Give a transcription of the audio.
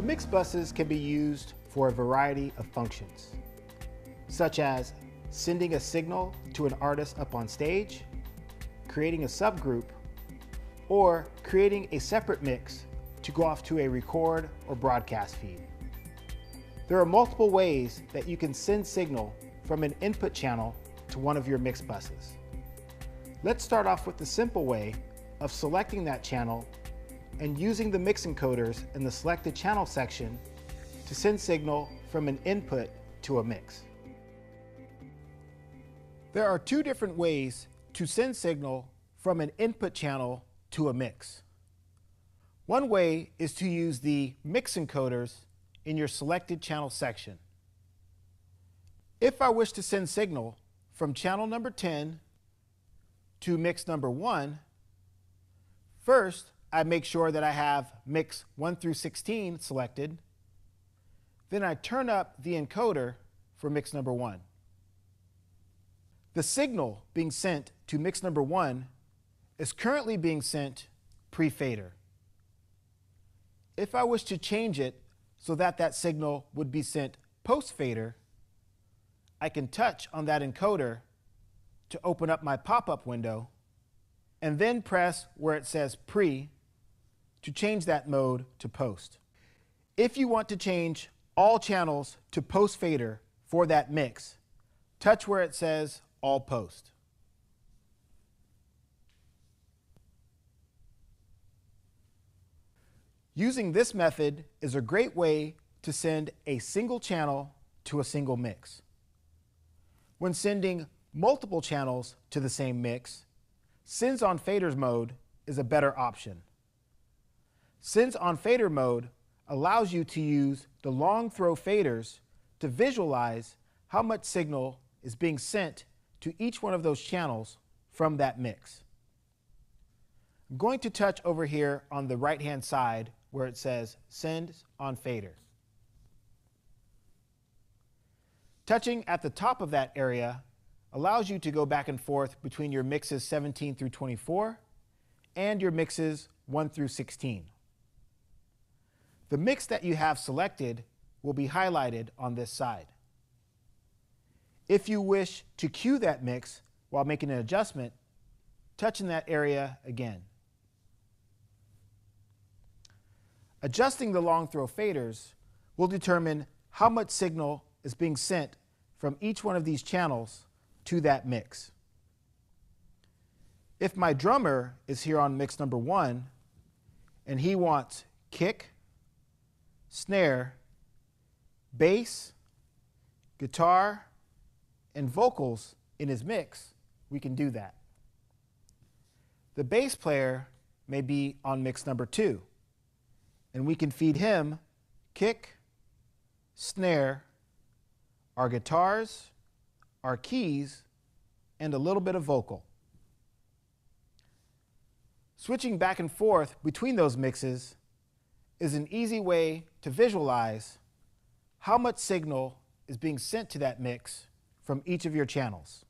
Mix buses can be used for a variety of functions, such as sending a signal to an artist up on stage, creating a subgroup, or creating a separate mix to go off to a record or broadcast feed. There are multiple ways that you can send signal from an input channel to one of your mix buses. Let's start off with the simple way of selecting that channel and using the mix encoders in the selected channel section to send signal from an input to a mix. There are two different ways to send signal from an input channel to a mix. One way is to use the mix encoders in your selected channel section. If I wish to send signal from channel number 10 to mix number 1, first I make sure that I have mix 1 through 16 selected. Then I turn up the encoder for mix number 1. The signal being sent to mix number 1 is currently being sent pre-fader. If I wish to change it so that that signal would be sent post-fader, I can touch on that encoder to open up my pop-up window and then press where it says pre to change that mode to post. If you want to change all channels to post-fader for that mix, touch where it says all post. Using this method is a great way to send a single channel to a single mix. When sending multiple channels to the same mix, Sends on Faders mode is a better option. Sends on Fader mode allows you to use the long throw faders to visualize how much signal is being sent to each one of those channels from that mix. I'm going to touch over here on the right-hand side where it says Send on Fader. Touching at the top of that area allows you to go back and forth between your mixes 17 through 24 and your mixes 1 through 16. The mix that you have selected will be highlighted on this side. If you wish to cue that mix while making an adjustment, touch in that area again. Adjusting the long throw faders will determine how much signal is being sent from each one of these channels to that mix. If my drummer is here on mix number 1 and he wants kick, snare, bass, guitar, and vocals in his mix, we can do that. The bass player may be on mix number 2, and we can feed him kick, snare, our guitars, our keys, and a little bit of vocal. Switching back and forth between those mixes is an easy way to visualize how much signal is being sent to that mix from each of your channels.